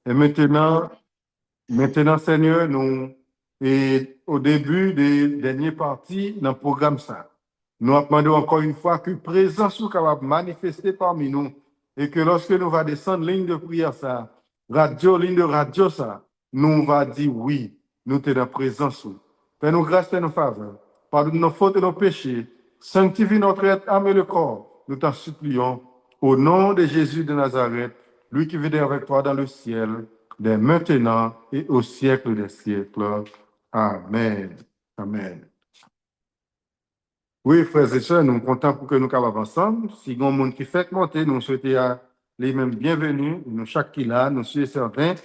Et maintenant, Seigneur, nous, et au début des dernières parties dans le programme, ça, nous demandons encore une fois que présence soit capable de manifester parmi nous et que lorsque nous va descendre ligne de prière, ça, ligne de radio, ça, nous va dire oui, nous sommes dans présence. Fais-nous grâce et nous faveur. Pardonne nos fautes et nos péchés. Sanctifie notre être, âme et le corps. Nous t'en supplions. Au nom de Jésus de Nazareth, lui qui vit avec toi dans le ciel, dès maintenant et au siècle des siècles. Amen. Amen. Oui, frères et sœurs, nous sommes contents pour que nous capables ensemble. Si il y a un monde qui fait monter, nous souhaitons les mêmes bienvenus, nous chaque qui là, nous sommes certains.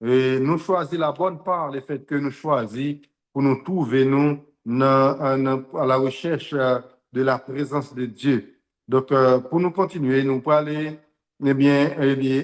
Et nous choisissons la bonne part, le fait que nous choisissons pour nous trouver nous à la recherche de la présence de Dieu. Donc, pour nous continuer, nous allons aller, eh bien,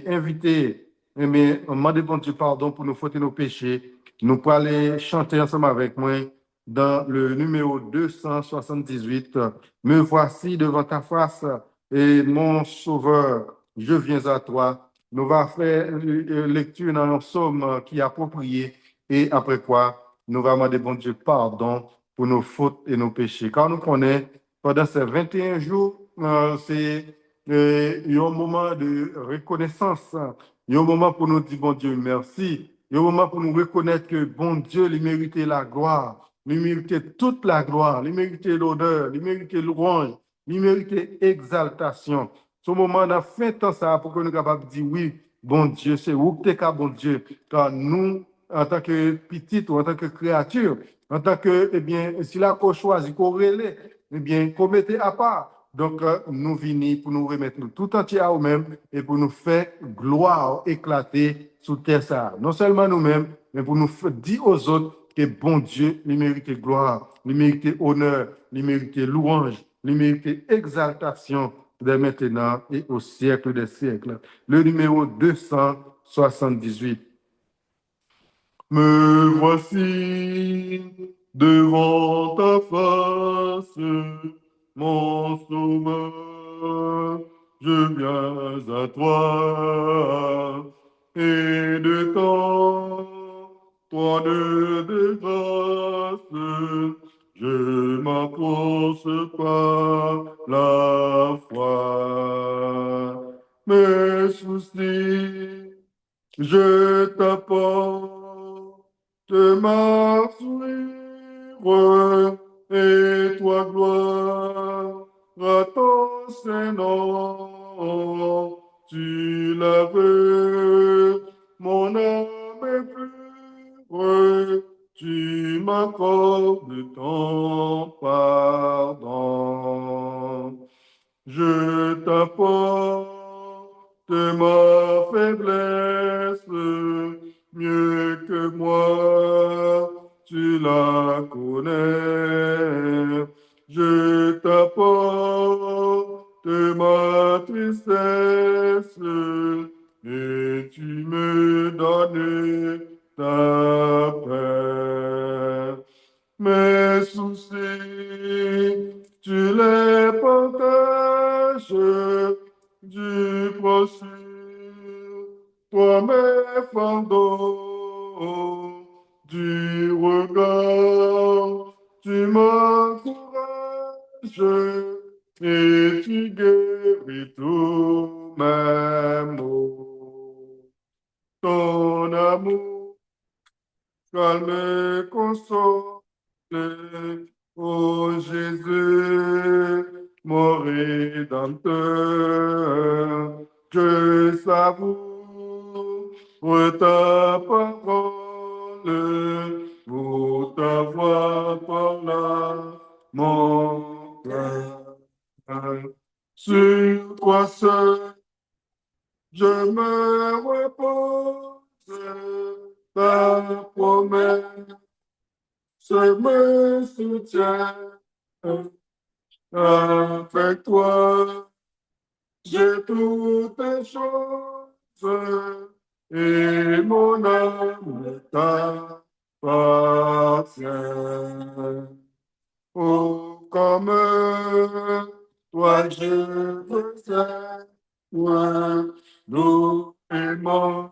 inviter, eh bien, demander bon Dieu pardon pour nos fautes et nos péchés. Nous allons aller chanter ensemble avec moi dans le numéro 278. Me voici devant ta face et mon sauveur, je viens à toi. Nous allons faire une lecture dans un psaume qui est approprié et après quoi, nous allons demander bon Dieu pardon pour nos fautes et nos péchés. Car nous connaissons, pendant ces 21 jours, c'est un moment de reconnaissance, un moment pour nous dire bon Dieu merci, un moment pour nous reconnaître que bon Dieu, il méritait la gloire, il méritait toute la gloire, il méritait l'honneur, il méritait louange, il méritait exaltation. Ce moment, on a fait tant ça pour que nous soyons capables de dire oui, bon Dieu, c'est où que tu es, bon Dieu. Car nous, en tant que petite ou en tant que créature, en tant que, eh bien, si la qu'on choisit, qu'on relais, eh bien, qu'on mettait à part. Donc, nous venons pour nous remettre nous tout entier à nous-mêmes et pour nous faire gloire éclater sous terre ça. Non seulement nous-mêmes, mais pour nous dire aux autres que bon Dieu, il mérite gloire, il mérite honneur, il mérite louange, il mérite exaltation dès maintenant et au siècle des siècles. Le numéro 278. Me voici devant ta face, mon sauveur, je viens à toi, et de toi de grâce, je m'approche par la foi. Mes soucis, je t'apporte ma suivre et toi gloire à ton Saint-Nom. Tu laves mon âme est pure, tu m'accordes ton pardon. Je t'apporte ma faiblesse, mieux que moi, tu la connais. Je t'apporte ma tristesse et tu me donnes ta paix. Mes soucis, tu les partages du prochain. Toi, mes fardeaux, du regard, tu m'encourages et tu guéris tous mes maux. Ton amour calme, console, ô Jésus, mon Rédempteur, je savoure ta parole, pour ta voix par là, mon cœur. Sur toi seul, je me repose, ta promesse me soutient. Avec toi, j'ai toutes choses et mon âme t'appartient. Oh, comme toi, je veux être loin, nous aimons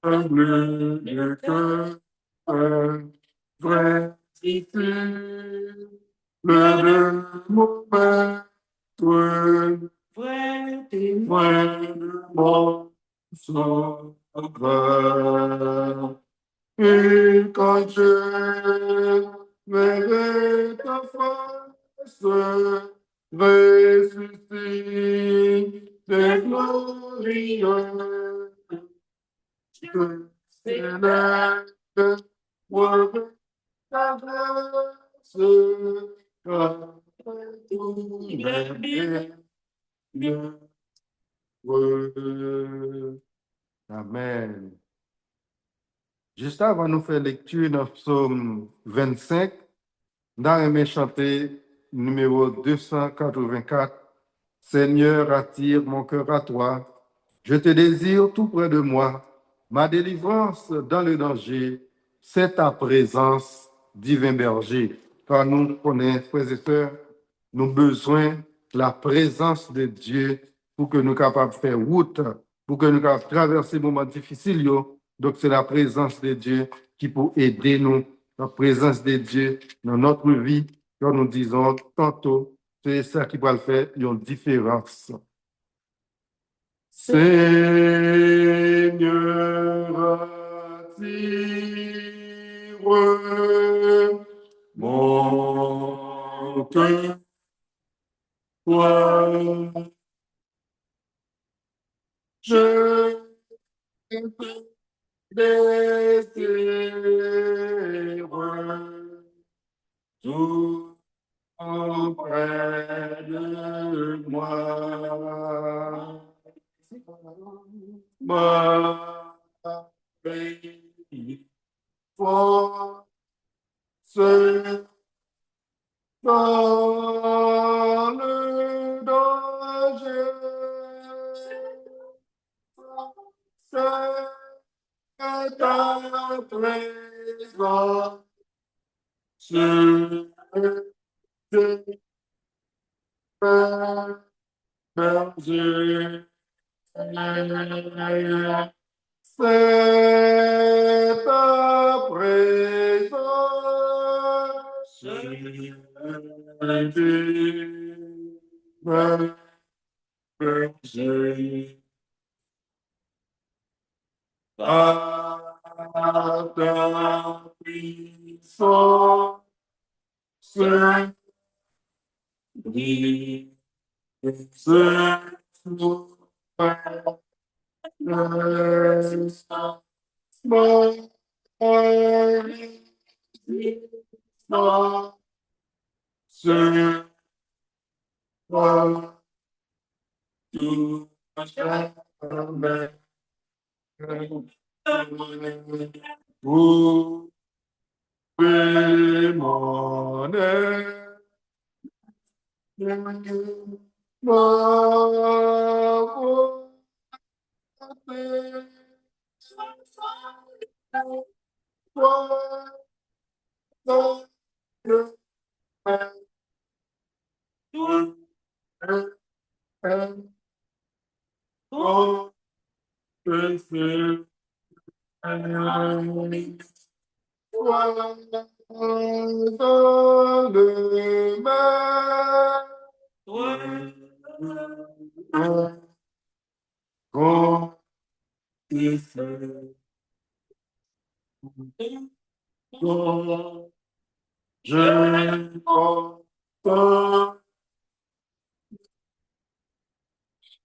bleu du cœur, vrai ici, le moment, vrai témoin de mon sauveur. Et quand je verrai ta face, ressuscité glorieux, je célèbre pour ta grâce, car tout est bien heureux. Amen. Juste avant de nous faire lecture dans le psaume 25, nous allons chanter numéro 284. Seigneur, attire mon cœur à toi. Je te désire tout près de moi. Ma délivrance dans le danger, c'est ta présence, divin berger. Car nous connaissons, frères et sœurs, nous avons besoin de la présence de Dieu pour que nous soyons capables de faire route, pour que nous soyons capables de traverser les moments difficiles. Donc, c'est la présence de Dieu qui peut aider nous, la présence de Dieu dans notre vie, quand nous disons tantôt, c'est ça qui va le faire une différence. Seigneur, attire mon cœur, toi, je désire tout près de moi. Ma force dans le danger, c'est ta présence, berger, c'est ta présence, berger, par ta puissance, brille, je comprends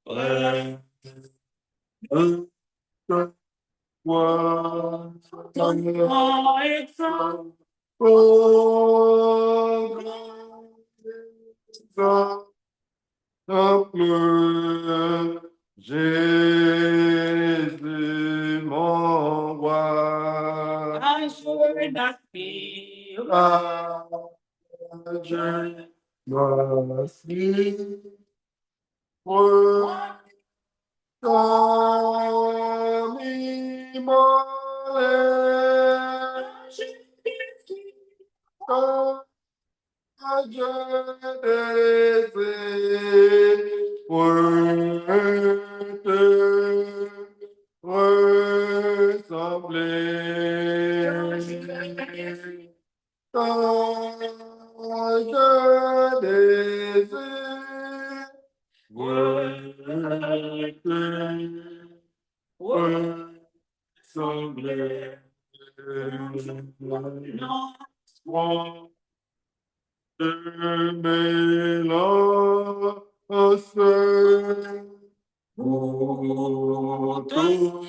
près de toi, ton exemple, oh, grand exemple, Jésus, mon roi. I should not feel je me suis comme immolé, quand je désire te ressembler. Quand je désire ressembler de mélange pour tous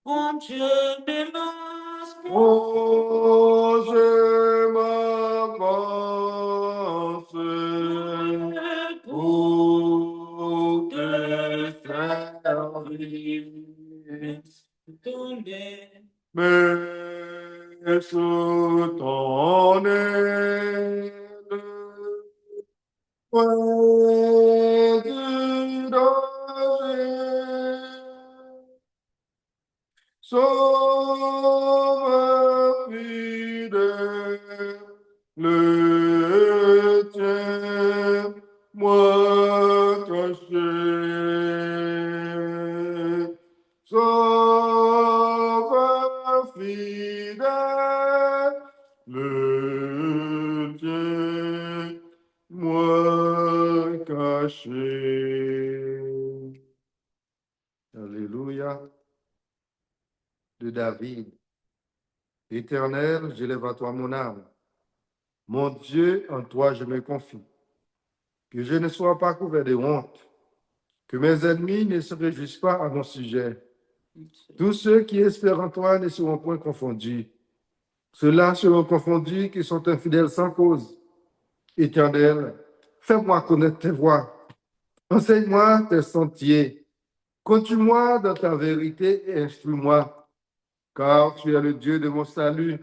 Mon Dieu, m'élance oh, je m'avance pour te servir. Mais sous ton aile, loin du danger, sauve fidèle, le tien, moi caché. Sauve fidèle, le tien, moi caché. Alléluia. De David. Éternel, j'élève à toi mon âme. Mon Dieu, en toi je me confie. Que je ne sois pas couvert de honte, que mes ennemis ne se réjouissent pas à mon sujet. Tous ceux qui espèrent en toi ne seront point confondus. Ceux-là seront confondus qui sont infidèles sans cause. Éternel, fais-moi connaître tes voies. Enseigne-moi tes sentiers. Conduis-moi dans ta vérité et instruis-moi, car tu es le Dieu de mon salut.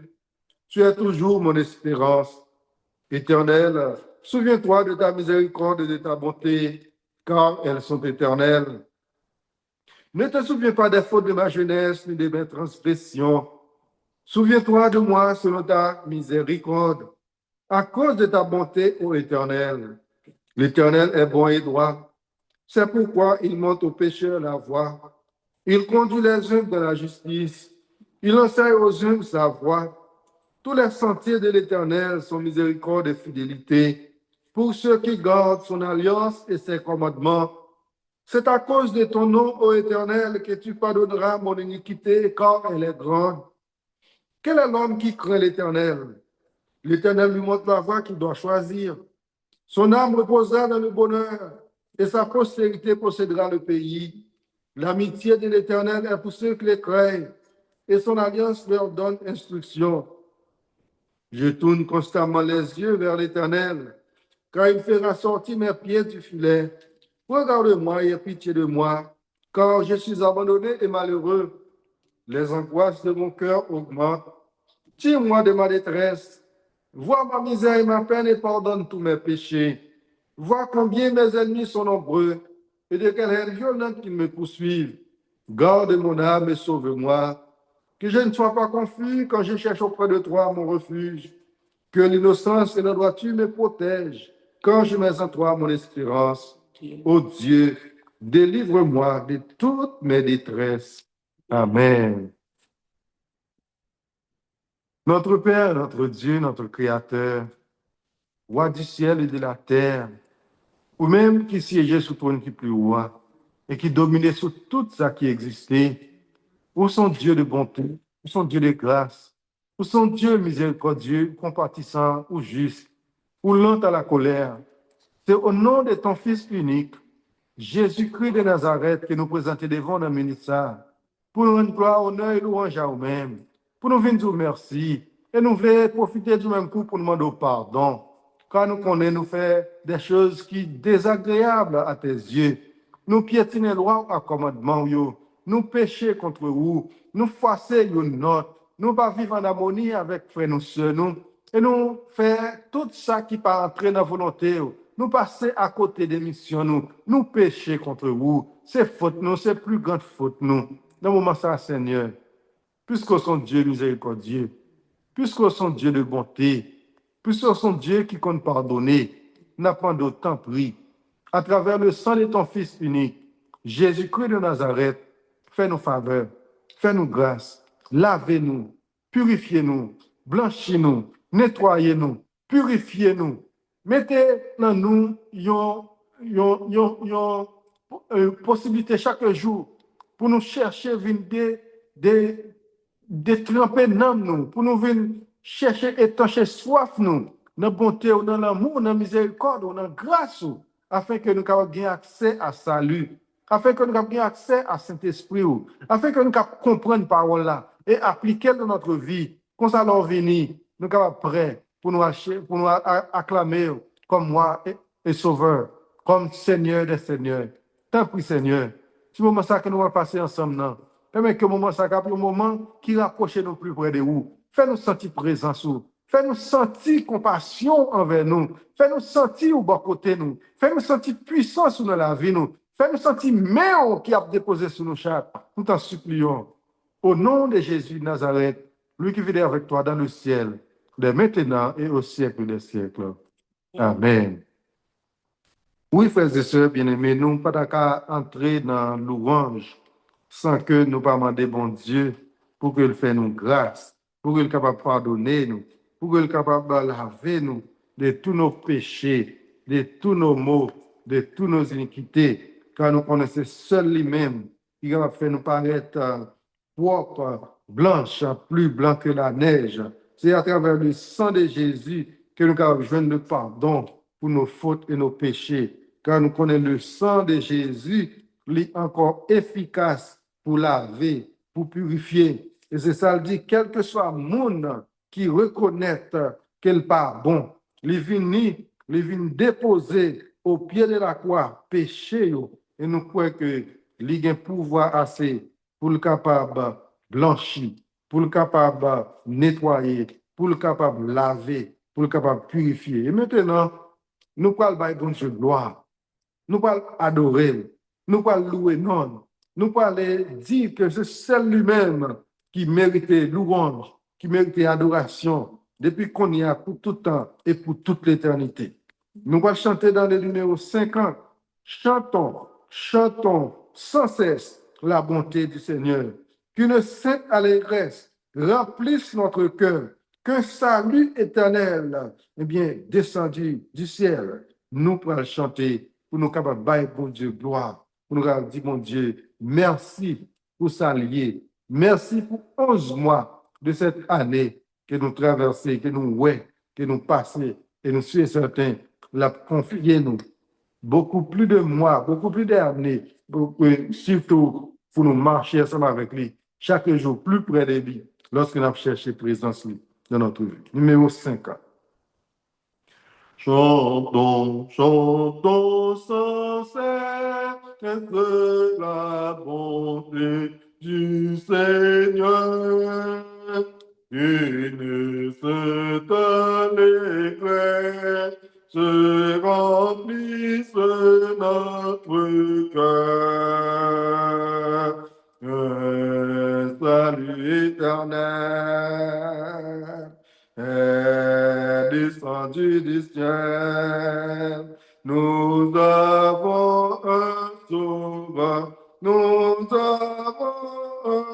Tu es toujours mon espérance. Éternel, souviens-toi de ta miséricorde et de ta bonté, car elles sont éternelles. Ne te souviens pas des fautes de ma jeunesse ni de mes transgressions. Souviens-toi de moi selon ta miséricorde, à cause de ta bonté, ô Éternel. L'Éternel est bon et droit. C'est pourquoi il montre aux pécheurs la voie. Il conduit les humbles dans la justice. Il enseigne aux humbles sa voie. Tous les sentiers de l'Éternel sont miséricorde et fidélité pour ceux qui gardent son alliance et ses commandements. C'est à cause de ton nom, ô Éternel, que tu pardonneras mon iniquité, car elle est grande. Quel est l'homme qui craint l'Éternel? L'Éternel lui montre la voie qu'il doit choisir. Son âme reposera dans le bonheur et sa postérité possédera le pays. L'amitié de l'Éternel est pour ceux qui les craignent et son alliance leur donne instruction. Je tourne constamment les yeux vers l'Éternel, car il fera sortir mes pieds du filet. Regarde-moi et aie pitié de moi, car je suis abandonné et malheureux. Les angoisses de mon cœur augmentent. Tire-moi de ma détresse. Vois ma misère et ma peine et pardonne tous mes péchés. Vois combien mes ennemis sont nombreux et de quelle haine violente ils me poursuivent. Garde mon âme et sauve-moi. Que je ne sois pas confus quand je cherche auprès de toi mon refuge. Que l'innocence et la droiture me protègent quand je mets en toi mon espérance. Ô Dieu, délivre-moi de toutes mes détresses. Amen. Notre Père, notre Dieu, notre Créateur, Roi du ciel et de la terre, ou même qui siégeait sous trône qui plus haut et qui dominait sur tout ça qui existait, ou son Dieu de bonté, ou son Dieu de grâce, ou son Dieu miséricordieux, compatissant ou juste, ou lent à la colère. C'est au nom de ton Fils unique, Jésus-Christ de Nazareth, que nous présentons devant nos ministères, pour nous rendre gloire, honneur et louange à nous-mêmes, pour nous venir dire merci, et nous voulons profiter du même coup pour nous demander pardon, car nous connaissons nous faire des choses qui sont désagréables à tes yeux. Nous piétiner les lois et commandements, nous pécher contre vous, nous forcer une note, nous pas vivre en harmonie avec frères nous sœurs, nous, et nous faire tout ça qui pas entrer dans la volonté. Nous passer à côté des missions, nous pécher contre vous. C'est faute, nous, c'est plus grande faute, nous. Dans le moment ça, Seigneur, puisque son Dieu miséricordieux, puisque son Dieu de bonté, puisque son Dieu qui compte pardonner, n'a pas d'autant pris, à travers le sang de ton Fils unique, Jésus-Christ de Nazareth, fais-nous faveur, fais-nous grâce, lavez-nous, purifiez-nous, blanchis-nous, nettoyez-nous, purifiez-nous. Mettez dans nous une possibilité chaque jour pour nous chercher détremper dans nous, pour nous venir chercher étancher soif nous, dans la bonté, dans l'amour, dans la miséricorde, dans la grâce, afin que nous puissions gagner accès à salut, afin que nous puissions gagner accès à Saint-Esprit, afin que nous puissions comprendre la parole là et appliquer dans notre vie. Quand ça leur venir, nous sommes prêts pour nous acclamer comme moi et Sauveur, comme Seigneur des Seigneurs. Tant pis, Seigneur. C'est le moment ça que nous allons passer ensemble. Non? Permets que le moment ça soit un moment qui rapproche nous plus près de vous. Fais-nous sentir présence. Fais-nous sentir compassion envers nous. Fais-nous sentir au bas côté nous. Fais-nous sentir puissance dans la vie nous. Fais-nous sentir main qui a déposé sur nos chattes. Nous t'en supplions. Au nom de Jésus de Nazareth, lui qui vit avec toi dans le ciel, de maintenant et au siècle des siècles. Amen. Oui, frères et sœurs bien-aimés, nous ne pouvons pas entrer dans l'ouange sans que nous pas demander bon Dieu pour qu'il fasse nous grâce, pour qu'il soit capable de pardonner nous, pour qu'il soit capable de laver nous de tous nos péchés, de tous nos maux, de toutes nos iniquités, car nous connaissons seul lui-même qui va faire nous paraître propres, blanches, plus blancs que la neige. C'est à travers le sang de Jésus que nous avons besoin de pardon pour nos fautes et nos péchés, car nous connaissons le sang de Jésus, qui est encore efficace pour laver, pour purifier. Et c'est ça, il dit, quel que soit le monde qui reconnaît qu'il n'est pas bon, il vient déposer au pied de la croix péché, et nous croyons que il a un pouvoir assez pour le capable blanchir, pour le capable nettoyer, pour le capable laver, pour le capable purifier. Et maintenant, nous parlons de bon Dieu gloire. Nous parlons adorer. Nous parlons louer non. Nous parlons dire que c'est seul lui-même qui mérite louange, qui mérite adoration, depuis qu'on y a pour tout temps et pour toute l'éternité. Nous allons chanter dans le numéro 50. Chantons, chantons sans cesse la bonté du Seigneur. Qu'une sainte allégresse remplisse notre cœur, qu'un salut éternel, descendu du ciel, nous pourrons chanter pour nous capables de bon Dieu gloire, pour nous dire, mon Dieu, merci pour s'allier, merci pour 11 mois de cette année que nous traversons, que nous passons, et nous sommes certains, la confier nous beaucoup plus de mois, beaucoup plus d'années, surtout pour nous marcher ensemble avec lui, chaque jour plus près de lui, lorsque nous cherchons présence dans notre vie. Numéro 50. Chantons, chantons sans cesse la bonté du Seigneur. Une sainte allégresse se remplisse notre cœur. Un salut éternel est descendu du ciel. Nous avons un sauveur, nous avons un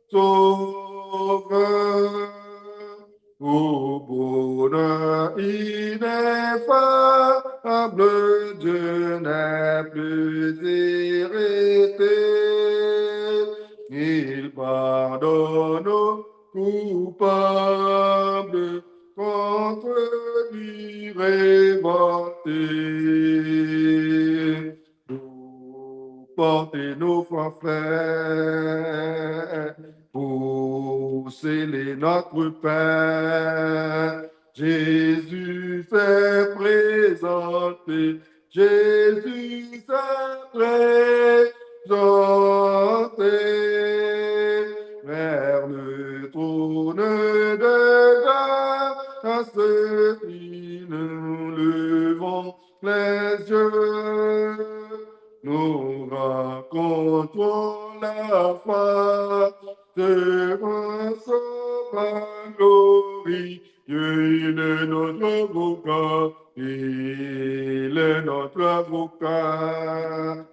sauveur. Au bonheur ineffable, Dieu n'est plus irrité. Il pardonne aux coupables contre lui révoltés. Nous portez nos forfaits pour sceller notre pain. Jésus s'est présenté, Jésus s'est présenté vers le trône de grâce. Et nous levons les yeux, nous rencontrons la face de un sauveur glorieux de notre vocation Il est notre avocat.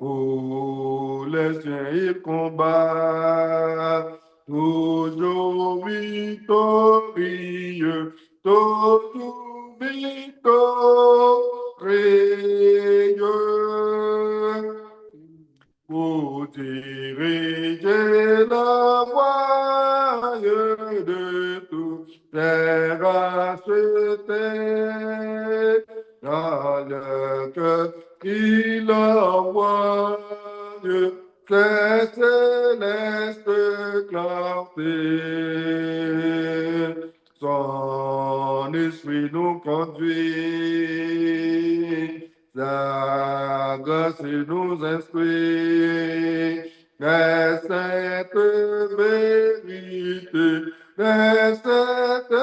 Pour les siens, il combat. Toujours victorieux, toujours victorieux. Pour diriger la voie de tous les rachetés, dans le cœur il envoie ses célestes clartés. Son esprit nous conduit, sa grâce nous instruit, mais cette vérité, mais cette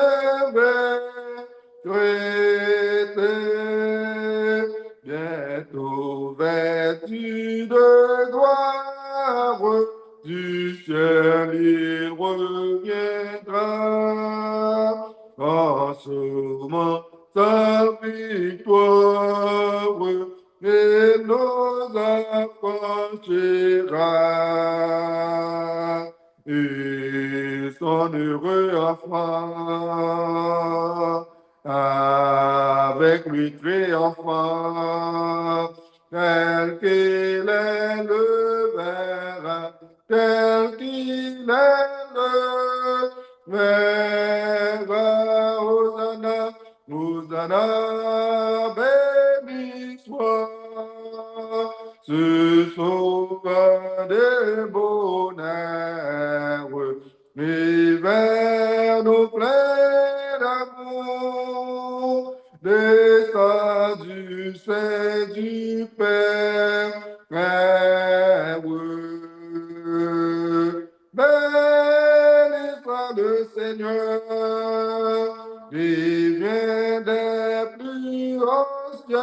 vérité, bientôt vêtu de gloire, du ciel il reviendra, en sommant sa victoire et nous affranchira. Et son heureux enfant, avec lui triomphant, tel qu'il est le verra, tel qu'il est le verra. Hosanna, Hosanna, béni soit ce sauveur des bonheurs, et vers nos pleins d'amour, descendu sein du Père. Béni soit le Seigneur, qui vient des plus hauts cieux,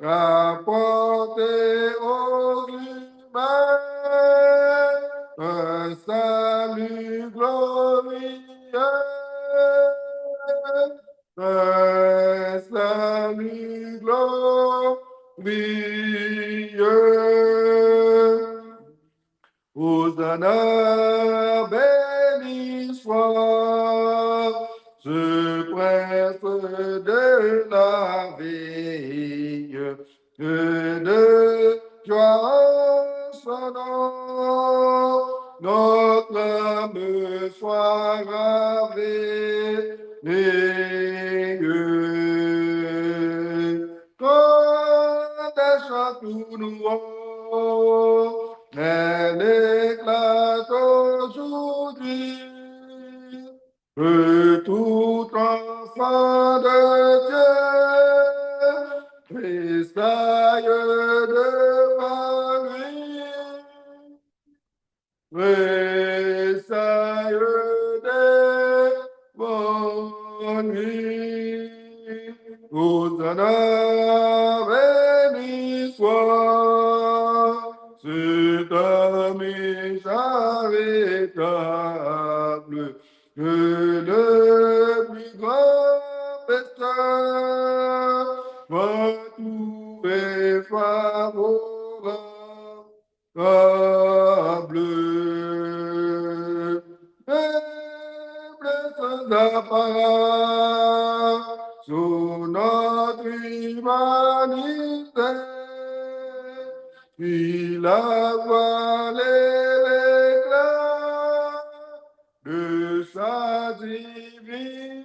apporter aux humains un salut glorieux, un salut glorieux. Hosanna, béni soit ce prince de la vie, de joie en son nom, notre âme soit ravée. Quand des chants tout nouveaux, elle éclate aujourd'hui, que tout enfant de Dieu tressaille devant lui, tressaille devant lui. Hosanna, béni soit cet homme charitable, que le plus grand pécheur soit trouvé favorable. Faible sans apparence sur notre humanité, il a voilé l'éclat de sa divinité,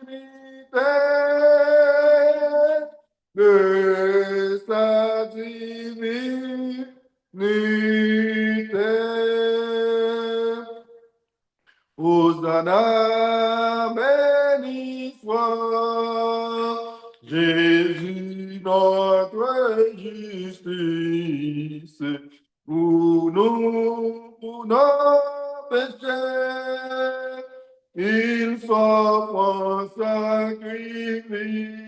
de sa divinité. Hosanna, béni soit Jésus, notre justice, pour nous, pour nos péchés, il s'offre en sacrifice.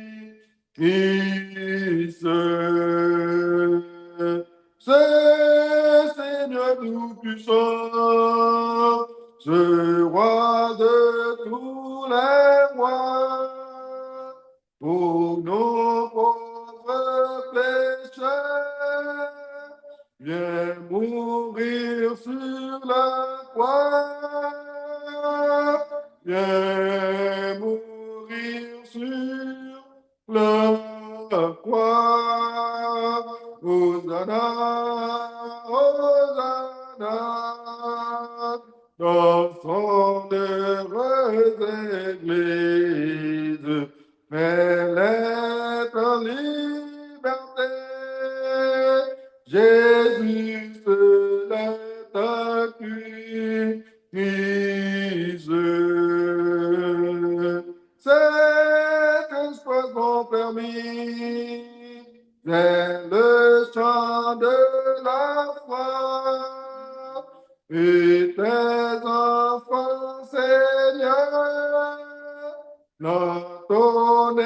Ce Seigneur tout-puissant, ce roi de tous les rois, mourir sur la croix. Viens mourir sur la croix. Hosanna, Hosanna, dans son heureuse église, mais l'être en liberté. Jésus seul est accusé. Cet exploit m'ont permis, c'est le chant de la foi. Et tes enfants, Seigneur, l'entonnent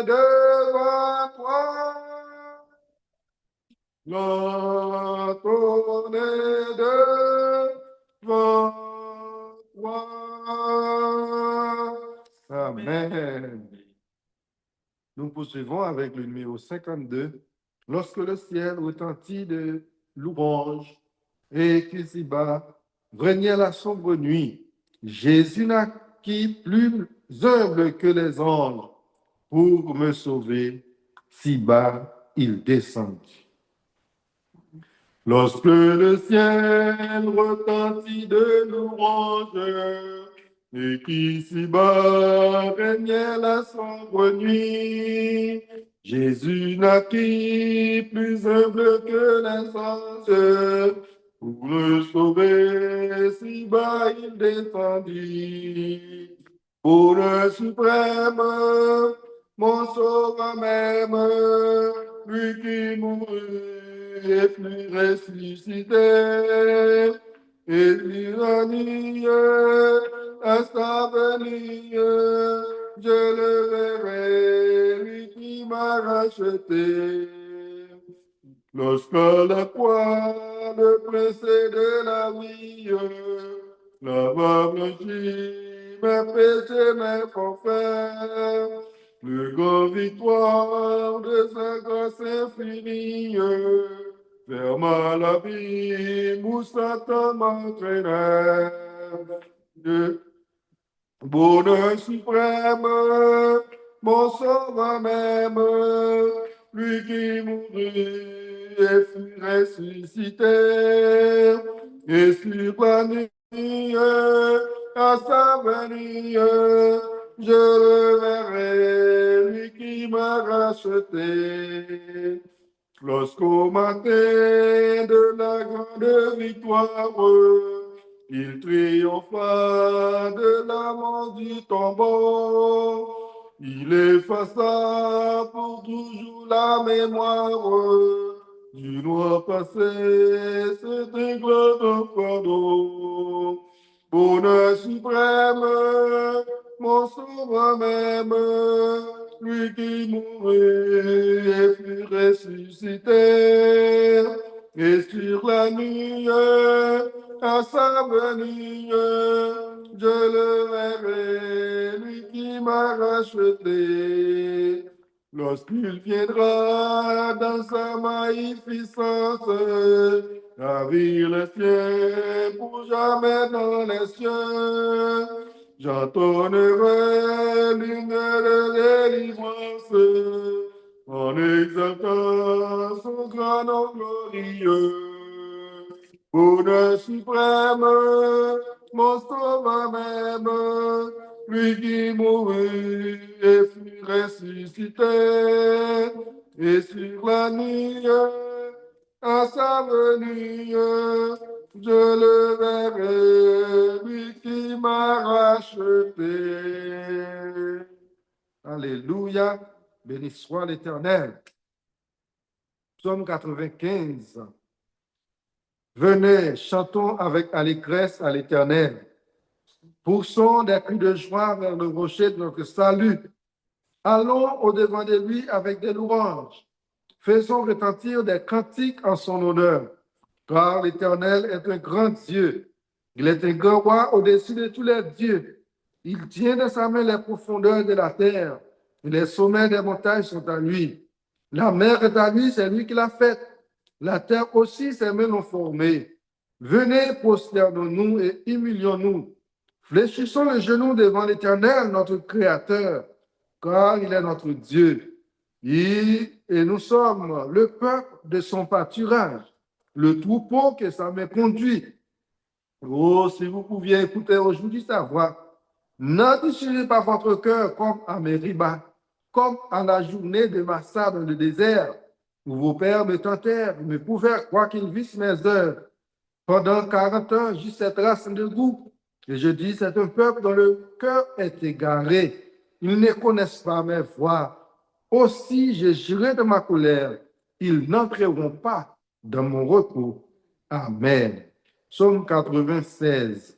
devant toi. L'entonnent devant toi. Amen. Nous poursuivons avec le numéro 52. Lorsque le ciel retentit de louanges et qu'ici-bas régnait la sombre nuit, Jésus naquit plus humble que les anges pour me sauver. Si bas il descendit. Lorsque le ciel retentit de louanges et qu'ici-bas régnait la sombre nuit, Jésus naquit plus humble que les anges. Pour le sauver, si bas il descendit. Pour le suprême, mon sauveur même, lui qui mourut et fut ressuscité, et tyrannie à sa venue, je le verrai, lui qui m'a racheté. Lorsque la croix, le prince de la vie, l'avoir blanchi, mes péchés, mes forfaits, plus grande victoire de sa grâce infinie, ferma l'abîme où Satan m'entraînait. De bonheur suprême, mon sauveur même, lui qui mourut et fut ressuscité, et sur la nuit, à sa venue, je le verrai, lui qui m'a racheté. Lorsqu'au matin de la grande victoire, il triompha de la mort du tombeau, il effaça pour toujours la mémoire du noir passé, cet éclat de fardeau. Bonheur suprême, mon sauveur même, lui qui mourut et fut ressuscité, et sur la nuit, à sa venue, je le verrai, lui qui m'a racheté. Lorsqu'il viendra dans sa magnificence, ravir les cieux pour jamais dans les cieux, j'entonnerai l'hymne de délivrance en exaltant son grand nom glorieux. Bonheur suprême, mon sauveur même, lui qui mourut et fut ressuscité, et sur la nuit, à sa venue, je le verrai, lui qui m'a racheté. Alléluia, béni soit l'Éternel. Psaume 95. Venez, chantons avec allégresse à l'Éternel. Poussons des cris de joie vers le rocher de notre salut. Allons au-devant de lui avec des louanges. Faisons retentir des cantiques en son honneur. Car l'Éternel est un grand Dieu. Il est un grand roi au-dessus de tous les dieux. Il tient de sa main les profondeurs de la terre. Et les sommets des montagnes sont à lui. La mer est à lui, c'est lui qui l'a faite. La terre aussi ses mains l'ont formé. Venez, prosternons-nous et humilions-nous. Fléchissons les genoux devant l'Éternel, notre Créateur, car il est notre Dieu. Et nous sommes le peuple de son pâturage, le troupeau que sa main conduit. Oh, si vous pouviez écouter aujourd'hui sa voix, n'endurcissez pas votre cœur comme à Mériba, comme à la journée de Massa dans le désert, où vos pères me tentèrent, me prouvèrent quoi qu'ils vissent mes œuvres. Pendant 40 ans, j'eus cette race de goût. Et je dis, c'est un peuple dont le cœur est égaré. Ils ne connaissent pas mes voies. Aussi, je jurai de ma colère. Ils n'entreront pas dans mon repos. Amen. Psaume 96.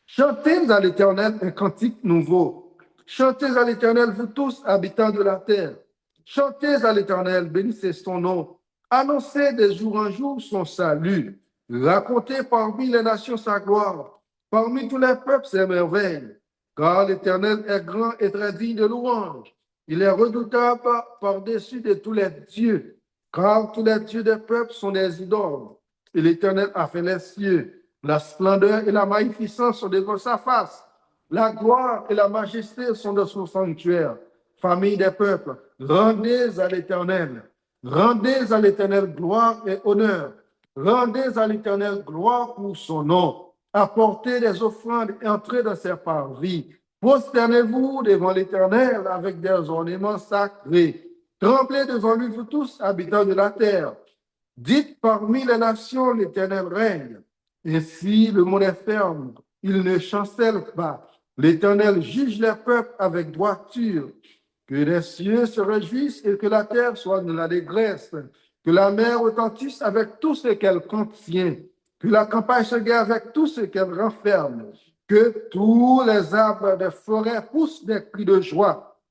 Chantez à l'Éternel un cantique nouveau. Chantez à l'Éternel, vous tous, habitants de la terre. Chantez à l'Éternel, bénissez son nom. Annoncez de jour en jour son salut. Racontez parmi les nations sa gloire. Parmi tous les peuples ses merveilles. Car l'Éternel est grand et très digne de louange. Il est redoutable par-dessus de tous les dieux. Car tous les dieux des peuples sont des idoles. Et l'Éternel a fait les cieux. La splendeur et la magnificence sont devant sa face. La gloire et la majesté sont de son sanctuaire. Famille des peuples, rendez à l'Éternel. Rendez à l'Éternel gloire et honneur. Rendez à l'Éternel gloire pour son nom. Apportez des offrandes et entrez dans ses parvis. Prosternez-vous devant l'Éternel avec des ornements sacrés. Tremblez devant lui, vous tous, habitants de la terre. Dites parmi les nations, l'Éternel règne. Ainsi, le monde est ferme, il ne chancelle pas. L'Éternel juge les peuples avec droiture. Que les cieux se réjouissent et que la terre soit dans l'allégresse. Que la mer retentisse avec tout ce qu'elle contient. Que la campagne se guère avec tout ce qu'elle renferme. Que tous les arbres des forêts poussent des cris de joie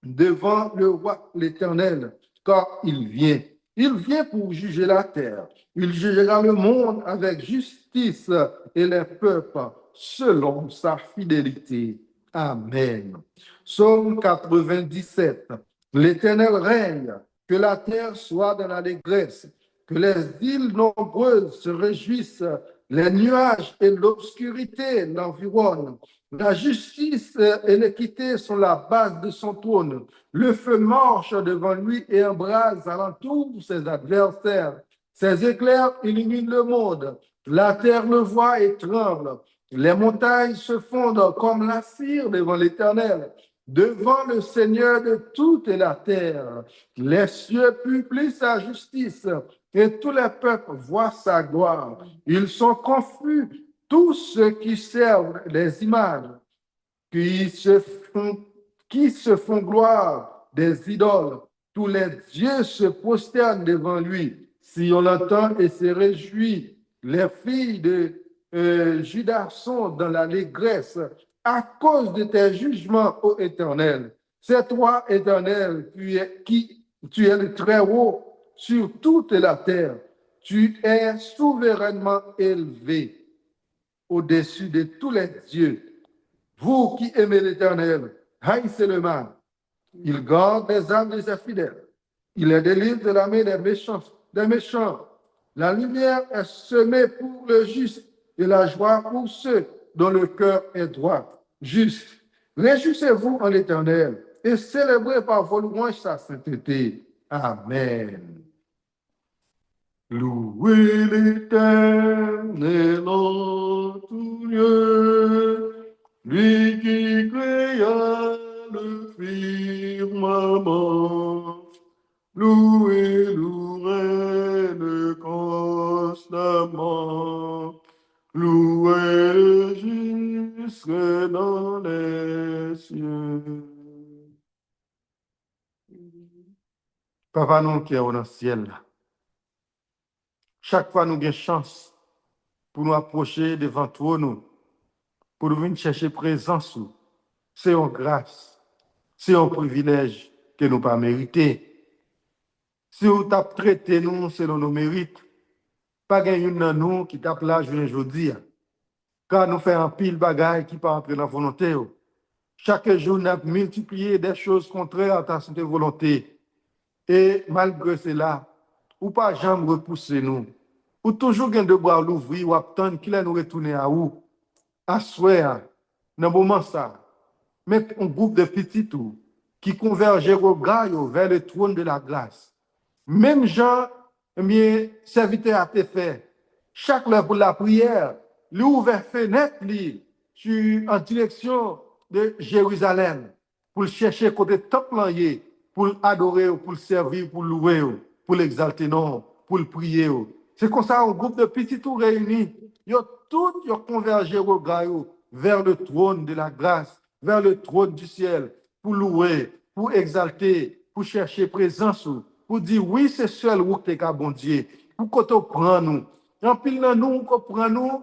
devant le roi l'Éternel, car il vient. Il vient pour juger la terre. Il jugera le monde avec justice et les peuples selon sa fidélité. Amen. Psaume 97. L'Éternel règne, que la terre soit dans l'allégresse, que les îles nombreuses se réjouissent, les nuages et l'obscurité l'environnent. La justice et l'équité sont la base de son trône. Le feu marche devant lui et embrase alentour ses adversaires. Ses éclairs illuminent le monde. La terre le voit et tremble. Les montagnes se fondent comme la cire devant l'Éternel, devant le Seigneur de toute la terre. Les cieux publient sa justice et tous les peuples voient sa gloire. Ils sont confus, tous ceux qui servent les images, qui se font gloire des idoles. Tous les dieux se prosternent devant lui. Si on l'entend et se réjouit, les filles de Judas sont dans l'allégresse à cause de tes jugements, ô Éternel. C'est toi, Éternel, tu es le très haut sur toute la terre. Tu es souverainement élevé au-dessus de tous les dieux. Vous qui aimez l'Éternel, haïssez le mal. Il garde les âmes de ses fidèles. Il les délivre de la main des méchants. La lumière est semée pour le juste et la joie pour ceux dont le cœur est droit. Juste. Réjouissez-vous en l'Éternel et célébrez par vos louanges sa sainteté. Amen. Louez l'Éternel en tout lieu, lui qui créa le firmament. Louez, louez-le constamment. Louez jusque dans les cieux. Papa, nous qui est dans le ciel, chaque fois nous avons chance pour nous approcher devant toi, nous, pour nous venir chercher présence. C'est une grâce, c'est un privilège que nous pas mérité. Si vous t'avez traité nous selon nos mérites, pas une de nous qui tape là aujourd'hui. Car nous faisons un pile bagaille qui pas entrer dans la volonté. Chaque jour, nous avons multiplié des choses contraires à ta sainte volonté. Et malgré cela, ou pas jamais repousser nous. Ou toujours gain de bras l'ouvrir ou attendre qu'il nous retourner à où? À souhait, dans le moment ça. Mais un groupe de petits tout qui convergeait vers le trône de la grâce. Même Jean, mes serviteurs a été fait. Chaque heure pour la prière, lui ouvert fenêtre en direction de Jérusalem pour chercher côté temple pour adorer, pour le servir, pour louer, pour l'exalter, non, pour le prier. C'est comme ça un groupe de petits tout réunis. Ils ont tous convergé vers le trône de la grâce, vers le trône du ciel, pour louer, pour exalter, pour chercher présence, pour dire oui, c'est seul où tu es bon Dieu, pour qu'on te prenne nous. En pile dans nous, qu'on prend nous,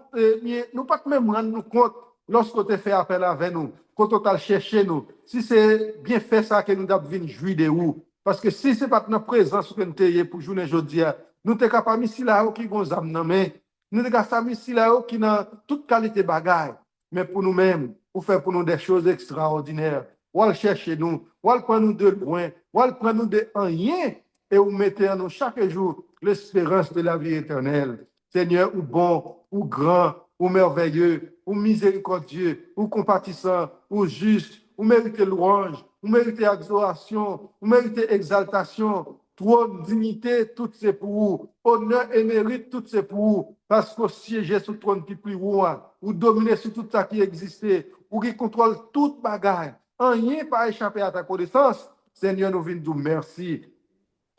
nous pas même rendre nous compte lorsque tu fait appel avec nous, quand on t'a cherché nous. Si c'est bien fait ça que nous avons jouir de vous. Parce que si c'est pas notre présence que nous avons pour journée aujourd'hui, nous sommes capables ici là qui vont amener. Nous sommes capables ici là qui ont toute qualité bagaille. Mais pour nous-mêmes, pour faire pour nous des choses extraordinaires. Ou aller chercher nous, ou aller prendre nous de loin, ou aller prendre nous de rien et vous mettez en nous chaque jour l'espérance de la vie éternelle. Seigneur, ou bon, ou grand, ou merveilleux, ou miséricordieux, ou compatissant, ou juste, ou méritez louange, ou méritez exhortation, ou méritez exaltation, trône, dignité, tout c'est pour vous. Honneur et mérite, tout c'est pour vous. Parce que siégez sur le trône qui plus haut, ou dominez sur tout ça qui existait, ou qui contrôle toute bagaille. Rien pas échapper à ta connaissance. Seigneur, nous venons dire merci.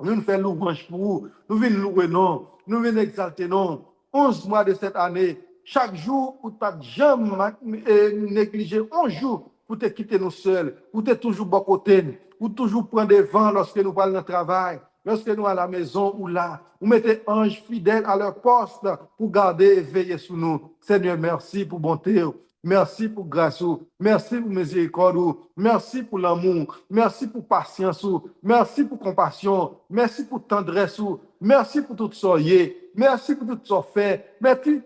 Nous nous faisons louange pour vous. Nous venons louer non. Nous venons exalter non. 11 mois de cette année, chaque jour, vous ne jamais négliger 11 jours pour te quitter nous seuls, pour te toujours bon côté, pour toujours prendre des vents lorsque nous parlons de travail, lorsque nous à la maison ou là. Vous mettez anges fidèles à leur poste pour garder et veiller sur nous. Seigneur, merci pour bonté. Merci pour grâce, merci pour miséricorde, merci pour l'amour, merci pour patience, merci pour compassion, merci pour tendresse, merci pour tout ça, merci pour tout ça fait,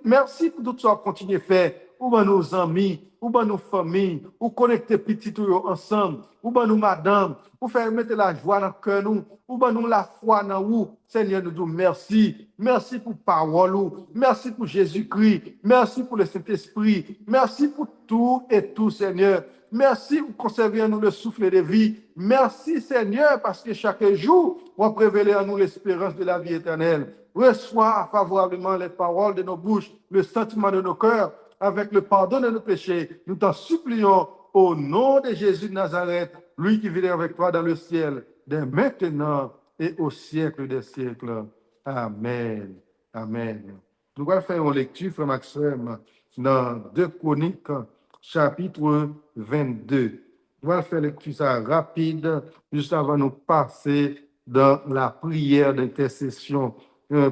merci pour tout ça continuer à faire, ou ben nos amis, ou ben nos familles, ou connecter petit ensemble, ou ben nous madame, ou faire mettre la joie dans le cœur nous, ou ben nous la foi dans nous. Seigneur, nous disons merci. Merci pour parole, merci pour Jésus-Christ, merci pour le Saint-Esprit, merci pour tout et tout, Seigneur. Merci pour conserver en nous le souffle de vie. Merci, Seigneur, parce que chaque jour, on révéler en nous l'espérance de la vie éternelle. Reçois favorablement les paroles de nos bouches, le sentiment de nos cœurs, avec le pardon de nos péchés. Nous t'en supplions au nom de Jésus de Nazareth, lui qui vit avec toi dans le ciel, dès maintenant et au siècle des siècles. Amen. Amen. Nous allons faire une lecture, frère Maxime, dans 2 Chroniques, chapitre 22. Nous allons faire une lecture ça rapide, juste avant de nous passer dans la prière d'intercession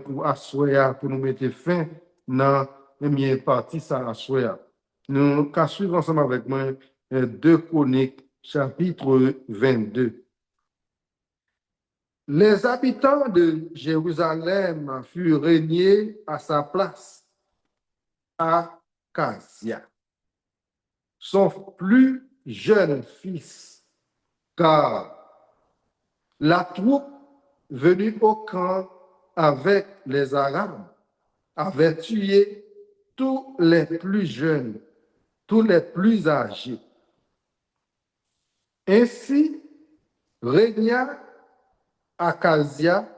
pour assoyer, pour nous mettre fin dans la première partie, ça assoyer. Nous allons suivre ensemble avec moi 2 Chroniques, chapitre 22. Les habitants de Jérusalem furent régnés à sa place, Acasia, son plus jeune fils, car la troupe venue au camp avec les Arabes avait tué tous les plus jeunes, tous les plus âgés. Ainsi régna Acasia,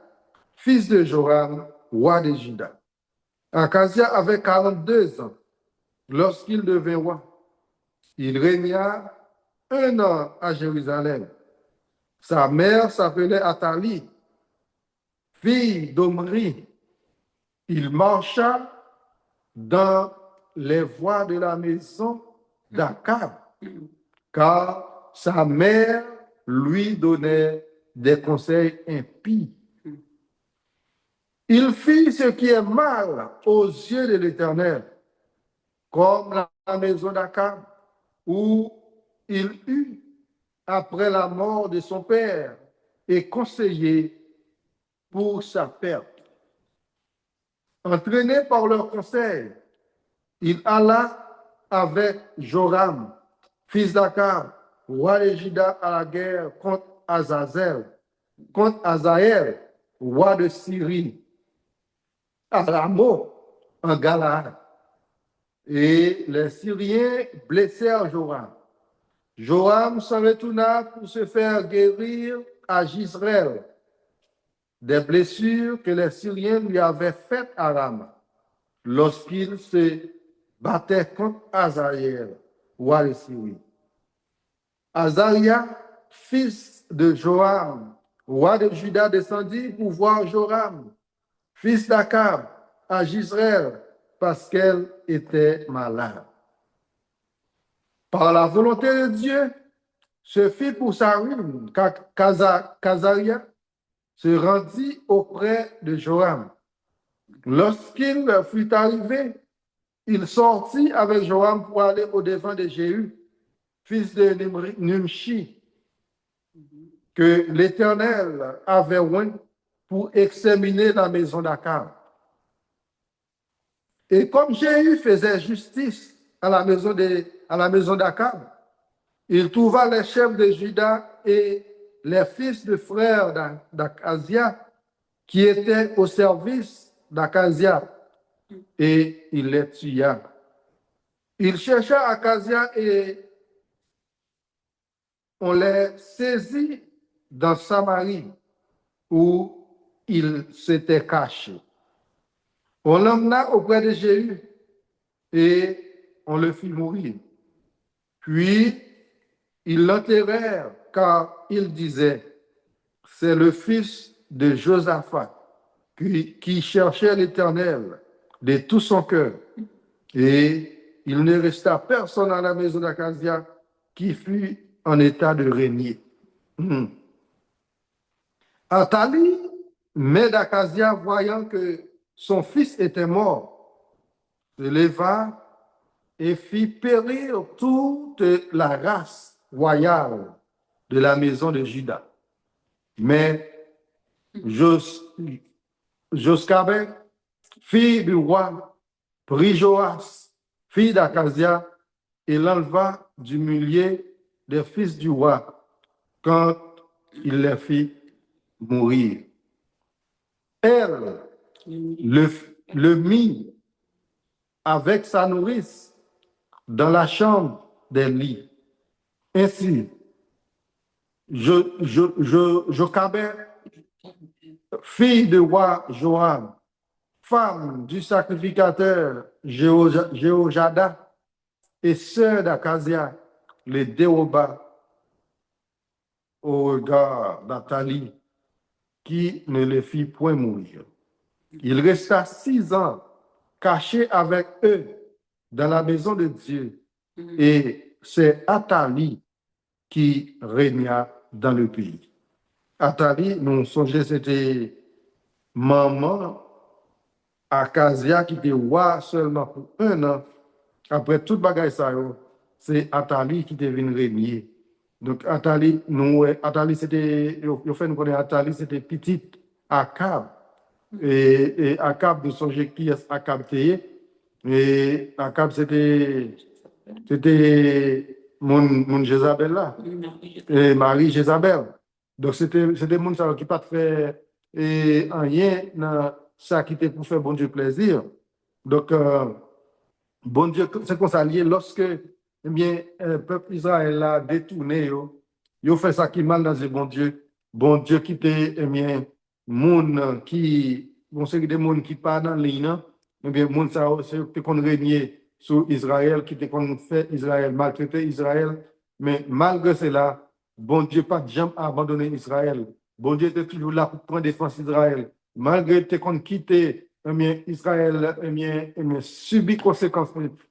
fils de Joram, roi de Juda. Acasia avait 42 ans lorsqu'il devint roi. Il régna 1 an à Jérusalem. Sa mère s'appelait Athalie, fille d'Omri. Il marcha dans les voies de la maison d'Akab, car sa mère lui donnait des conseils impies. Il fit ce qui est mal aux yeux de l'Éternel, comme la maison d'Akab, où il eut, après la mort de son père, et conseillé pour sa perte. Entraîné par leur conseil, il alla avec Joram, fils d'Akab, roi de Juda, à la guerre contre Azaël, roi de Syrie, à Ramoth, en Galaad. Et les Syriens blessèrent Joram. Joram s'en retourna pour se faire guérir à Jezreel des blessures que les Syriens lui avaient faites à Rama lorsqu'il se battait contre Azaël, roi de Syrie. Azaria, fils de Joram, roi de Juda, descendit pour voir Joram, fils d'Akab, à Jezreel, parce qu'elle était malade. Par la volonté de Dieu, ce fit pour sa ruine, qu'Azaria se rendit auprès de Joram. Lorsqu'il fut arrivé, il sortit avec Joram pour aller au-devant de Jéhu, fils de Nimshi, que l'Éternel avait oint pour exterminer la maison d'Akab. Et comme Jéhu faisait justice à la maison d'Akab, il trouva les chefs de Juda et les fils de frères d'Akazia qui étaient au service d'Akazia, et il les tua. Il chercha Akazia et on les saisit dans Samarie, où il s'était caché. On l'emmena auprès de Jéhu et on le fit mourir. Puis, ils l'enterrèrent car il disait, c'est le fils de Josaphat qui cherchait l'Éternel de tout son cœur. Et il ne resta personne à la maison d'Akazia qui fut en état de régner. Athalie, mère d'Akazia, voyant que son fils était mort, se leva et fit périr toute la race royale de la maison de Juda. Mais Joscabin, fille du roi, prit Joas, fille d'Akazia, et l'enleva du milieu des fils du roi quand il les fit mourir. Elle le mit avec sa nourrice dans la chambre des lits. Ainsi, Jochebed, fille du roi Joram, femme du sacrificateur Jéhojada et sœur d'Akazia, les déroba au regard d'Athalie, qui ne les fit point mourir. Il resta 6 ans caché avec eux dans la maison de Dieu, et c'est Athalie qui régna dans le pays. Athalie, nous songeons, c'était maman Akazia qui était roi seulement pour 1 an. Après toute bagaille ça, c'est Athalie qui devient régner. Donc Athalie, c'était, au fait nous connaissons Athalie, c'était petite Akab. Et Akab, nous songeons qui est Akab était. Et Akab, c'était mon Jézabel là. Et Marie Jézabel. Donc c'était mon qui n'a pas fait rien dans ça qui était pour faire bon Dieu plaisir. Donc, bon Dieu, c'est comme ça lié lorsque le peuple Israël a détourné, il fait ça qui mal dans le bon Dieu qui était, monde qui, bon, c'est des monde qui pas dans ligne, monde ça, c'est qu'on régner sur Israël, qui était qu'on fait Israël, maltraiter Israël, mais malgré cela, bon Dieu pas jamais abandonné Israël. Bon Dieu était toujours là pour prendre défense d'Israël. Malgré qu'on quitté Israël subit conséquences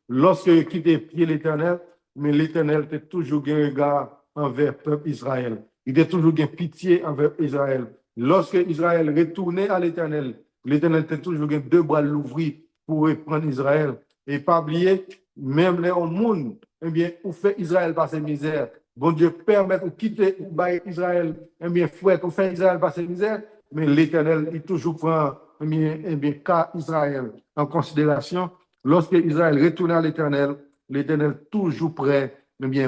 lorsque quitté pied l'Éternel, mais l'Éternel était toujours un regard envers le peuple Israël. Il était toujours un pitié envers Israël. Lorsque Israël retournait à l'Éternel, l'Éternel était toujours 2 bras l'ouvrir pour reprendre Israël. Et pas oublier, même les monde, où fait Israël passer misère. Bon Dieu permet de quitter Israël, fouet, on fait Israël passer misère, mais l'Éternel, il toujours prend cas Israël en considération. Lorsque Israël retourne à l'Éternel, l'Éternel toujours prêt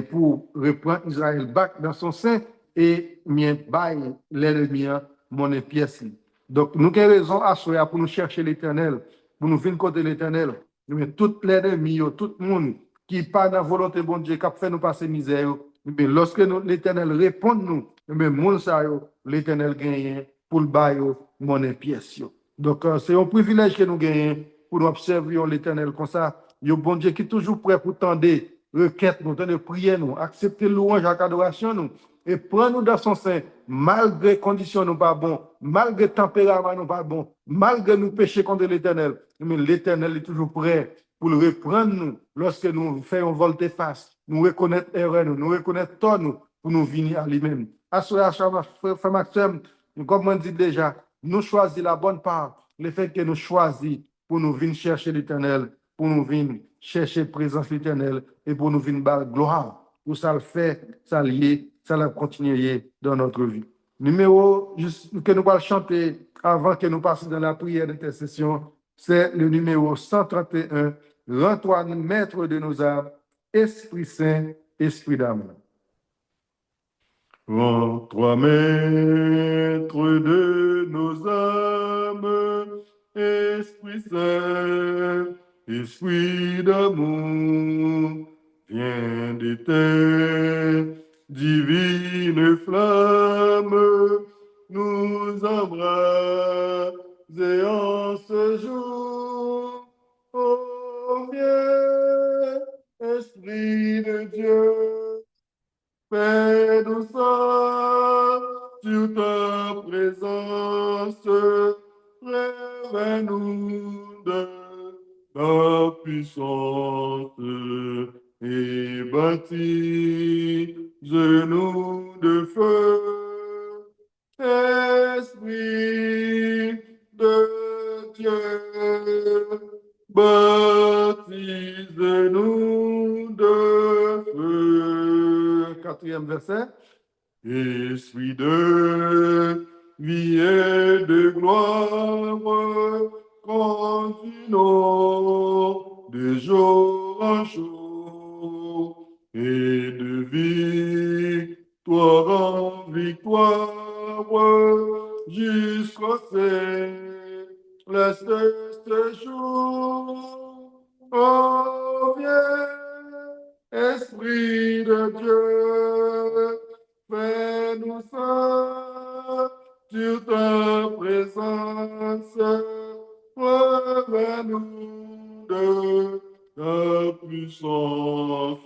pour reprendre Israël back dans son sein et bail l'ennemi mon pièce. Donc, nous avons raison à soi pour nous chercher l'Éternel, pour nous venir côté l'Éternel. Mais tout l'ennemi, tout le monde qui pas dans la volonté de bon Dieu, qui a fait nous passer misère, mais lorsque l'Éternel répond nous, mais moun sa yo, l'Éternel gagne pour le bail monnaie pièce. Donc, c'est un privilège que nous gagnons pour nous observer l'Éternel comme ça. Il y a bon Dieu qui est toujours prêt pour tendre requête, nous tendre prier, nous accepter louange et adoration, nous et prends-nous dans son sein, malgré conditions nous pas bon, malgré tempérament nous pas bon, malgré nous péchés contre l'Éternel. Mais l'Éternel est toujours prêt pour le reprendre nous lorsque nous faisons volte-face, nous reconnaître erreur, nous reconnaître tort, nous, pour nous venir à lui-même. À ce frère Maxime, comme on dit déjà, nous choisissons la bonne part, le fait que nous choisissons pour nous venir chercher l'Éternel, pour nous venir chercher la présence de l'Éternel et pour nous venir par gloire. Pour ça le fait, ça lié, ça va continuer dans notre vie. Numéro que nous allons chanter avant que nous passions dans la prière d'intercession, c'est le numéro 131. Rends-toi maître de nos âmes, Esprit Saint, Esprit d'amour. Rends-toi maître de nos âmes, Esprit Saint, Esprit d'amour, viens de tes divine flamme, nous embraser en ce jour. Oh, viens, Esprit de Dieu, fais douceur sur ta présence, réveille-nous de ta puissance et baptise-nous de feu. Esprit de Dieu, baptise-nous de feu. Quatrième verset. Esprit de vie et de gloire, continuons de jour en jour et de victoire en victoire jusqu'au céleste jour. Oh, viens, Esprit de Dieu, fais-nous ça sur ta présence, réveille-nous de ta puissance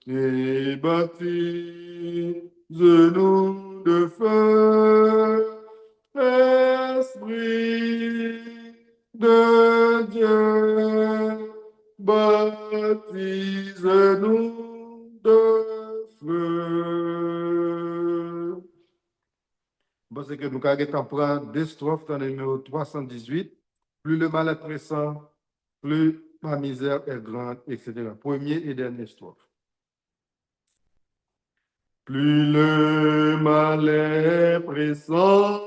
et baptise-nous de feu. Esprit de Dieu, baptise-nous de feu. Parce que nous avons pris deux strophes dans le numéro 318. Plus le mal est pressant, plus ma misère est grande, etc. Premier et dernier strophe. Plus le mal est pressant,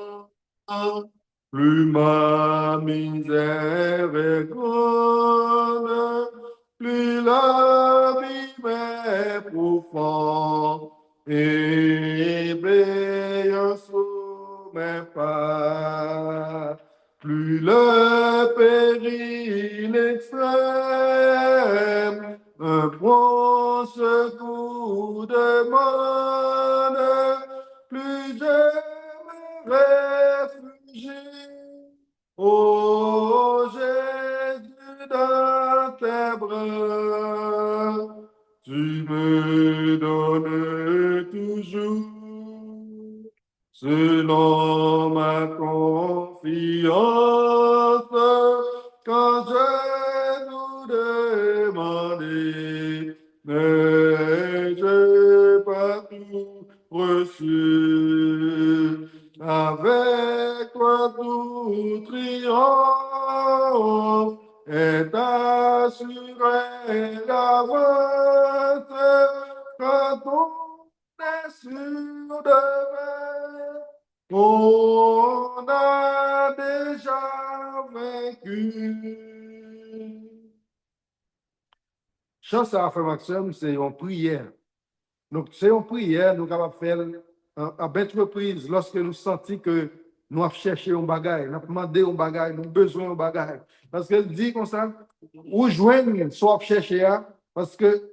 plus ma misère est grande, plus l'abîme est profond, et veille sous mes pas. Plus le péril extrême, un bon secours demande, plus je me réfugie. Oh Jésus, dans tes bras, tu me donnes toujours, selon ma confiance, quand je nous demandais, mais je pas tout reçu. Avec toi tout triomphe est assuré d'avance quand on est sûr demain. On a déjà vaincu. Chance à frère Maxime, c'est une prière. Donc, c'est une prière, nous sommes capables de faire à bête reprise lorsque nous sentons que nous avons cherché un bagage, nous avons demandé un bagage, nous avons besoin d'un bagage. Parce qu'elle dit comme ça, ou joindre, soit chercher, parce que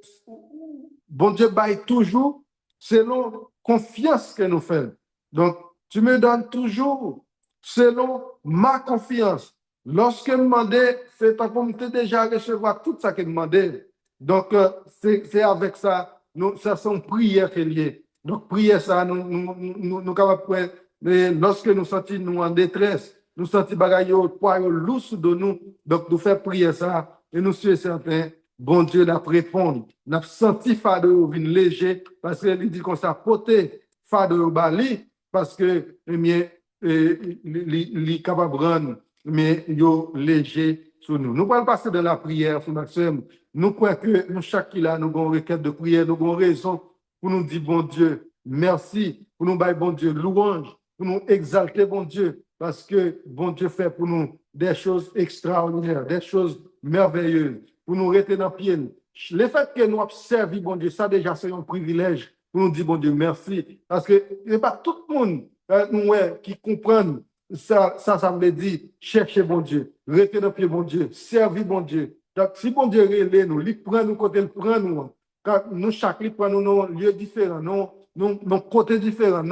bon Dieu baille toujours selon confiance que nous faisons. Donc, tu me donnes toujours selon ma confiance. Lorsque je demandais, c'est ta communauté déjà recevoir tout ça que je demandais. Donc, c'est avec ça, ça sont prières qui liées. Donc, prière ça, nous capables, lorsque nous sentons nous en détresse, nous sentons bagaille au poids lourd de nous, donc nous faisons prier ça, et nous sommes certains, bon Dieu l'a répondu. Nous avons senti fardeau vin léger, parce qu'il dit qu'on s'est porté fardeau au bali, parce que, eh bien, les capables de rendre, mais yo léger sur nous. Nous allons passer dans la prière, frère Maxime. Nous croyons que nous, chaque là, nous avons une requête de prière, nous avons raison pour nous dire, bon Dieu, merci, pour nous bailler, bon Dieu, louange, pour nous exalter, bon Dieu, parce que, bon Dieu, fait pour nous des choses extraordinaires, des choses merveilleuses, pour nous rester dans le pied. Le fait que nous avons servi, bon Dieu, ça déjà, c'est un privilège pour nous dire, bon Dieu, merci, parce que ce n'est pas tout le monde qui comprend ça me dit, chercher bon Dieu, rester dans le pied, bon Dieu, servir bon Dieu. Donc, si bon Dieu relève nous, il prend nous côté, il prend nous. Quand nous, chaque lieu prend nous, nos lieux différents, nos côtés différents,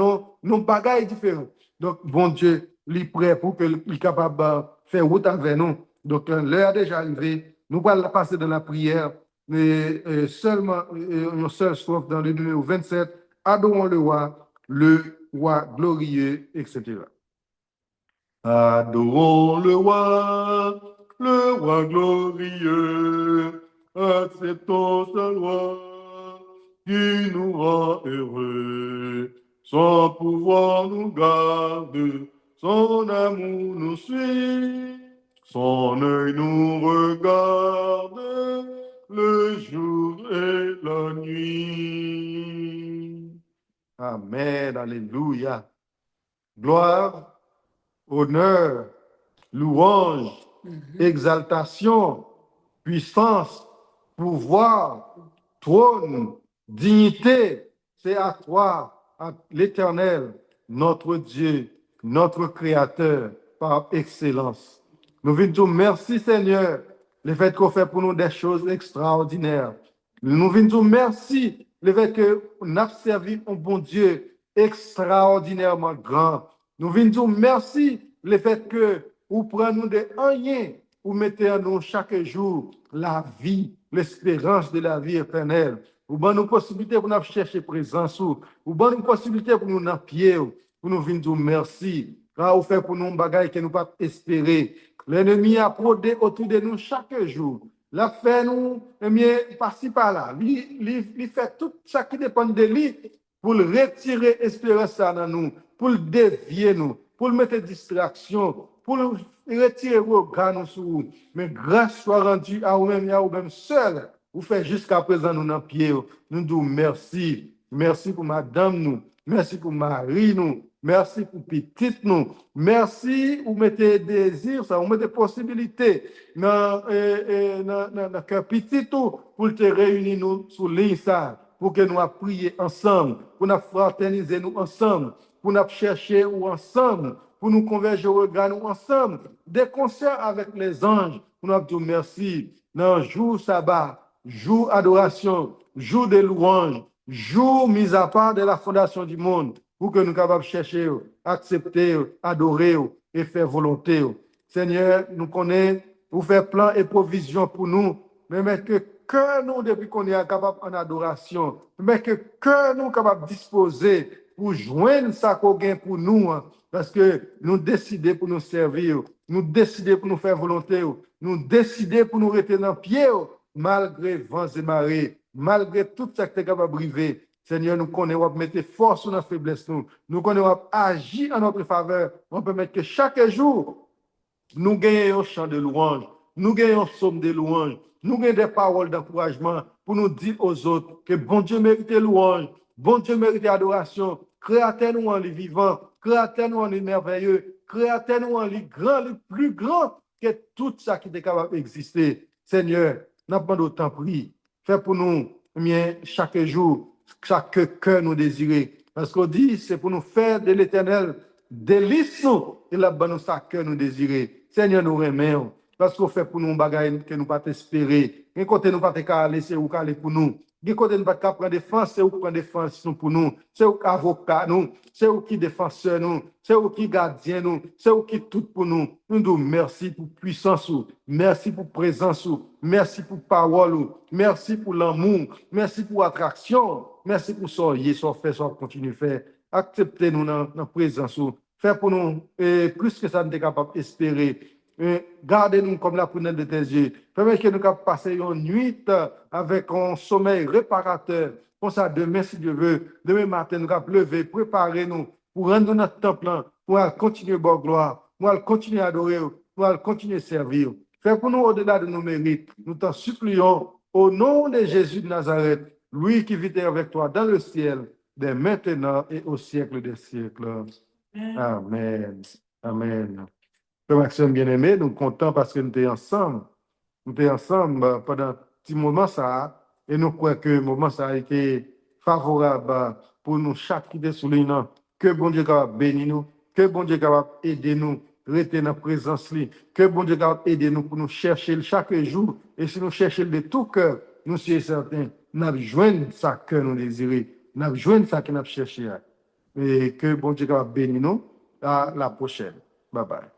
nos bagages différents. Donc, bon Dieu, il est prêt pour qu'il soit capable de faire route avec nous. Donc, l'heure est déjà arrivée. Nous allons passer dans la prière. Mais seulement une seule strophe dans le numéro 27. Adorons le roi glorieux, etc. Adorons le roi glorieux, acceptons sa loi qui nous rend heureux. Son pouvoir nous garde, son amour nous suit, son œil nous regarde le jour et la nuit. Amen, alléluia. Gloire, honneur, louange, exaltation, puissance, pouvoir, trône, dignité, c'est à toi, à l'Éternel, notre Dieu, notre Créateur, par excellence. Nous venons dire merci Seigneur, le fait qu'on fait pour nous des choses extraordinaires. Nous venons dire merci, le fait que nous avons servi un bon Dieu extraordinairement grand. Nous venons dire merci, le fait que vous prenez de rien, vous mettez en nous chaque jour la vie, l'espérance de la vie éternelle. Vous donnez une possibilité pour nous chercher présence, vous donnez une possibilité pour nous dans pied, pour nous venir dire merci. Car vous faites pour nous un bagage que nous ne pouvons pas espérer. L'ennemi a prodé autour de nous chaque jour. La fait nous, eh bien, par-ci par-là. Il fait tout ça qui dépend de lui pour retirer l'espérance dans nous, pour le dévier nous, pour le mettre distraction, pour le retirer vos gars sur nous. Mais grâce soit rendue à vous-même et à vous-même seul. Vous faites jusqu'à présent nous dans pied. Nous disons merci. Merci pour madame nous. Merci pour Marie nous. Merci pour petite nous. Merci vous mettez désir, ça, vous mettez possibilité dans le cœur petit tout pour te réunir nous sur ligne ça, pour que nous prions ensemble, pour nous fraterniser nous ensemble, pour nous chercher ensemble, pour nous converger au regard nous ensemble, des concerts avec les anges, pour nous dire merci. Dans jour sabbat, jour adoration, jour de louange, jour mis à part de la fondation du monde, pour que nous capables de chercher, accepter, adorer et faire volonté. Seigneur, nous connaissons, vous faites plan et provision pour nous, mais que nous, depuis qu'on est capable en adoration, mais que nous capables de disposer pour joindre ça qu'on gagne pour nous, parce que nous décidons pour nous servir, nous décidons pour nous faire volonté, nous décidons pour nous rester dans le pied, malgré vents et marées, malgré tout ça qui est capable de briver. Seigneur, nous connaissons, mettre force sur notre faiblesse, nous connaissons, agir en notre faveur. On peut mettre que chaque jour, nous gagnons un chant de louange, nous gagnons un psaume de louange, nous gagnons des paroles d'encouragement pour nous dire aux autres que bon Dieu mérite louange, bon Dieu mérite adoration, créateur nous en les vivant, créateur nous en les merveilleux, créateur nous en les grands, les plus grands que tout ça qui est capable d'exister. Seigneur, n'a pas d'autant pris. Fais pour nous, chaque jour, chaque cœur nous désirer. Parce qu'on dit, c'est pour nous faire de l'Éternel délice nous, et là, ben nous ça que nous désirons. Seigneur, nous remercions. Parce qu'on fait pour nous un bagage que nous pas espérer. Et côté nous pas te laisser ou aller pour nous. Et côté nous pas prendre défense, c'est ou prendre défense pour nous. C'est ou avocat nous, c'est ou qui défenseur nous, c'est ou qui gardien nous, c'est ou qui tout pour nous. Nous disons merci pour puissance, merci pour présence, merci pour parole, merci pour l'amour, merci pour attraction, merci pour soyez, soit fait, soit continue faire. Acceptez-nous dans la présence, faire pour nous plus que ça nous est capable d'espérer. Gardez-nous comme la prunelle de tes yeux. Permettez que nous puissions passer une nuit avec un sommeil réparateur. Comme ça, demain, si Dieu veut, demain matin, nous puissions lever, préparer nous pour rendre notre temple, pour continuer à bonne gloire, pour continuer à adorer, pour continuer à servir. Fais pour nous au-delà de nos mérites. Nous t'en supplions au nom de Jésus de Nazareth, lui qui vit avec toi dans le ciel, dès maintenant et au siècle des siècles. Amen. Amen. Frère Maxime bien-aimé, nous sommes contents parce que nous étions ensemble. Nous étions ensemble pendant un petit moment ça, et nous croyons que le moment ça a été favorable pour nous chaque qui est soulignant que bon Dieu capable bénir nous, que bon Dieu capable aider nous, rester dans la présence, que bon Dieu capable aider nous pour nous chercher chaque jour, et si nous cherchons de tout cœur, nous sommes certains, nous avons joint ça que nous désirons, nous avons joint ça que nous avons cherché. Et que bon Dieu capable bénir nous, à la prochaine. Bye bye.